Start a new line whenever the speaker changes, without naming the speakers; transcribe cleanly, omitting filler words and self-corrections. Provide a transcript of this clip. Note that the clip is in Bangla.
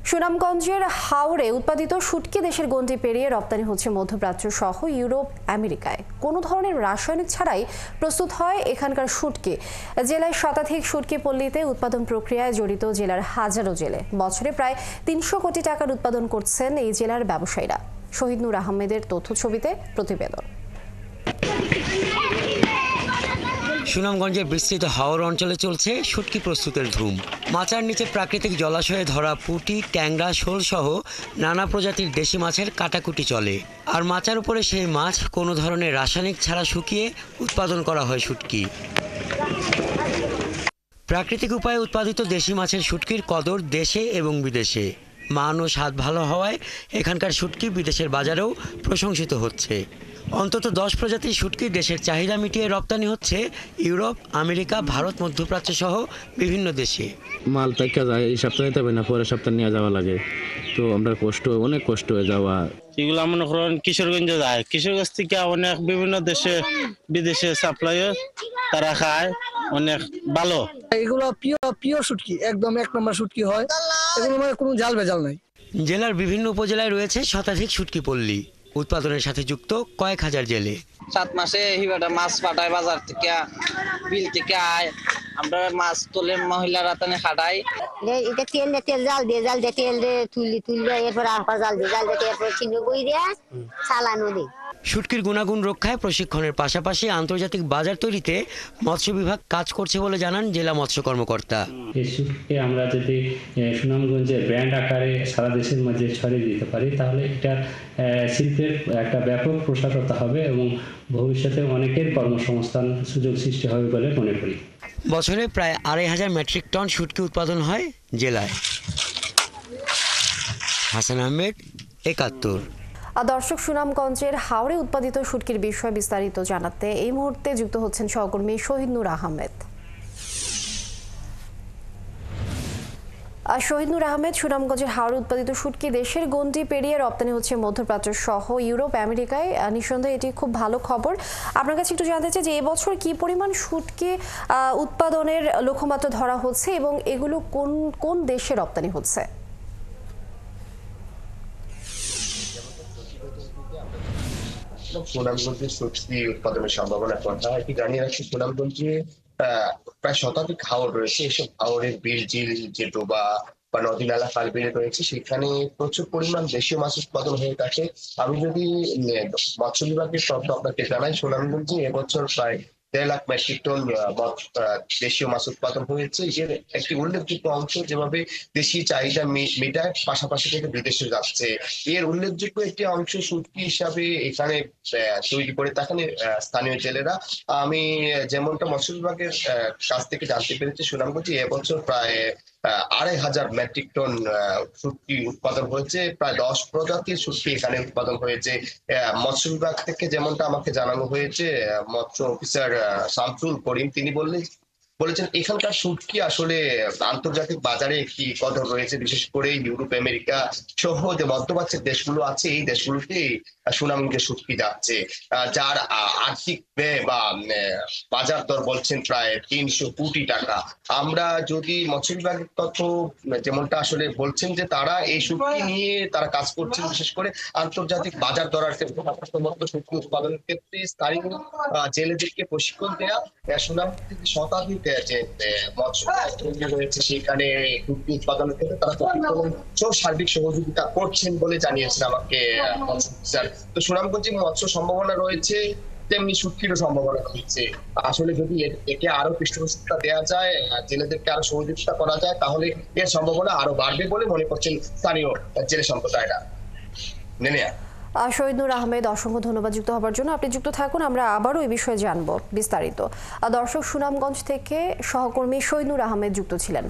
সুনামগঞ্জের হাওরে উৎপাদিত শুটকি দেশের গণ্ডি পেরিয়ে রপ্তানি হচ্ছে মধ্যপ্রাচ্য সহ ইউরোপ, আমেরিকায়। কোনো ধরনের রাসায়নিক ছাড়াই প্রস্তুত হয় এখানকার শুটকি। জেলায় শতাধিক শুটকি পল্লীতে উৎপাদন প্রক্রিয়ায় জড়িত জেলার হাজারো জেলে। বছরে প্রায় ৩০০ কোটি টাকার উৎপাদন করছেন এই জেলার ব্যবসায়ীরা। শহীদ নূর আহমেদের তথ্য ছবিতে প্রতিবেদন।
সুনামগঞ্জের বিস্তৃত হাওর অঞ্চলে চলছে শুটকি প্রস্তুতের ধুম। মাচার নিচে প্রাকৃতিক জলাশয়ে ধরা পুঁটি, ট্যাংরা, শোল সহ নানা প্রজাতির দেশি মাছের কাটাকুটি চলে। আর মাচার উপরে সেই মাছ কোনো ধরনের রাসায়নিক ছাড়া শুকিয়ে উৎপাদন করা হয় শুটকি। প্রাকৃতিক উপায়ে উৎপাদিত দেশি মাছের শুটকির কদর দেশে এবং বিদেশে। মান ও স্বাদ ভালো হওয়ায় এখানকার শুটকি বিদেশের বাজারেও প্রশংসিত হচ্ছে। অন্তত 10 প্রজাতির শুটকি দেশের চাহিদা মিটিয়ে রপ্তানি হচ্ছে ইউরোপ, আমেরিকা, ভারত, মধ্যপ্রাচ্য সহ বিভিন্ন দেশে।
মাল টাকা যায় এই সপ্তাহে নিতে হবে না, পরের সপ্তাহে নিয়ে যাওয়া লাগে, তো আমরা অনেক কষ্ট হয়ে যাওয়া।
এগুলো মনে করেন কিশোরগঞ্জে যায়, কিশোরগঞ্জ থেকে অনেক বিভিন্ন দেশে বিদেশে সাপ্লাই তারা খায়, অনেক ভালো।
এগুলো পিওর শুটকি, একদম 1 নম্বর শুটকি হয়, এগুলো মানে কোনো জাল ভেজাল নাই।
জেলার বিভিন্ন উপজেলায় রয়েছে শতাধিক শুটকি পল্লী। উৎপাদনের সাথে যুক্ত কয়েক হাজার জেলে।
7 মাসে হিবাটা মাছ পাঠায় বাজার থেকে, বিল থেকে আয়, আমরা মাছ তোলে মহিলারা তানে খাটাই।
এটা তেল জাল দিয়ে তেল দিয়ে তুলি এরপর আর জাল দিয়ে এরপর চিনি বই দিয়ে চালানো দিই।
শুটকির গুণাগুণ রক্ষায় প্রশিক্ষণের পাশাপাশি আন্তর্জাতিক বাজার তৈরিতে মৎস্য বিভাগ কাজ করছে বলে জানান জেলা মৎস্য কর্মকর্তা।
এই শুটকি আমরা যদি সুনামগঞ্জের ব্র্যান্ড আকারে সারা দেশের মাঝে ছড়িয়ে দিতে পারি, তাহলে এটা শিল্পের একটা ব্যাপক প্রসারতা হবে এবং ভবিষ্যতে অনেকের কর্মসংস্থান সুযোগ সৃষ্টি হবে বলে মনে করি।
বছরে প্রায় ২৫০০ মেট্রিক টন শুটকি উৎপাদন হয় জেলায়। হাসান আহমেদ, ৭১।
দর্শক, সুনামগঞ্জের হাওরে উৎপাদিত শুটকির বিষয়ে বিস্তারিত জানাতে এই মুহূর্তে যুক্ত হচ্ছেন সহকর্মী শহীদ নূর আহমেদ। শহীদ নূর আহমেদ, সুনামগঞ্জের হাওরে উৎপাদিত শুটকি দেশের গণ্ডি পেরিয়ে রপ্তানি হচ্ছে মধ্যপ্রাচ্য সহ ইউরোপ, আমেরিকায়। নিঃসন্দেহে এটি খুব ভালো খবর। আপনার কাছে একটু জানতে চাই যে এবছর কি পরিমাণ শুটকি উৎপাদনের লক্ষ্যমাত্রা ধরা হচ্ছে এবং এগুলো কোন কোন দেশে রপ্তানি হচ্ছে?
সুনামগঞ্জের শুটকি উৎপাদনের সম্ভাবনা কথা এটি জানিয়ে রাখছি। সুনামগঞ্জে প্রায় শতাধিক হাওর রয়েছে। এসব হাওরের বিল, ঝিল, যে ডোবা বা নদী নালা, খাল বিলে রয়েছে, সেখানে প্রচুর পরিমাণ দেশীয় মাছ উৎপাদন হয়ে থাকে। আমি যদি মৎস্য বিভাগের তথ্য আপনাকে জানাই, সুনামগঞ্জে এবছর প্রায় ১.৫ লাখ মেট্রিক টন দেশীয় মাছ উৎপাদন হয়েছে। এর একটি উল্লেখযোগ্য অংশ যেভাবে দেশি চাহিদা মেটায়, পাশাপাশি কিন্তু বিদেশে যাচ্ছে। এর উল্লেখযোগ্য একটি অংশ শুটকি হিসাবে এখানে তৈরি করে থাকেন স্থানীয় জেলেরা। আমি যেমনটা মৎস্য বিভাগের কাছ থেকে জানতে পেরেছি, সুনামগঞ্জে এবছর প্রায় ২৫০০ মেট্রিক টন শুটকি উৎপাদন হয়েছে। প্রায় 10 প্রজাতির শুটকি এখানে উৎপাদন হয়েছে। মৎস্য বিভাগ থেকে যেমনটা আমাকে জানানো হয়েছে, মৎস্য অফিসার শামসুল করিম তিনি বলেছেন এখানকার শুটকি আসলে আন্তর্জাতিক বাজারে একটি কদর রয়েছে, বিশেষ করে ইউরোপ, আমেরিকা সহ যে মধ্যপ্রাচ্যের দেশগুলো আছে, এই দেশগুলোতে সুনামগঞ্জের শুটকি যাচ্ছে, যার আর্থিক ব্যয় বা বাজার দর বলছেন প্রায় ৩০০ কোটি টাকা। আমরা যদি মৎস্য বিভাগের তথ্য যেমনটা আসলে বলছেন যে তারা এই শুটকি নিয়ে তারা কাজ করছেন, বিশেষ করে আন্তর্জাতিক বাজার দরার ক্ষেত্রে, শুটকি উৎপাদনের ক্ষেত্রে স্থানীয় জেলেদেরকে প্রশিক্ষণ দেওয়া। সুনামগঞ্জে শতাধিক যে মৎস্য রয়েছে সেখানে শুটকি উৎপাদনের ক্ষেত্রে তারা সার্বিক সহযোগিতা করছেন বলে জানিয়েছেন আমাকে মৎস্য অফিসার। তো সুনামগঞ্জে মৎস্য সম্ভাবনা রয়েছে, তেমনি শুটকিরও সম্ভাবনা রয়েছে। আসলে যদি একে আরো পৃষ্ঠপোষকতা দেওয়া যায়, জেলেদেরকে আরো সহযোগিতা করা যায়, তাহলে এর সম্ভাবনা আরো বাড়বে বলে মনে করছেন স্থানীয় জেলে সম্প্রদায়রা।
শহীদ নূর আহমেদ, অসংখ্য ধন্যবাদ যুক্ত হবার জন্য। আপনি যুক্ত থাকুন, আমরা আবারও এই বিষয়ে জানবো বিস্তারিত। দর্শক, সুনামগঞ্জ থেকে সহকর্মী শহীদ নূর আহমেদ যুক্ত ছিলেন।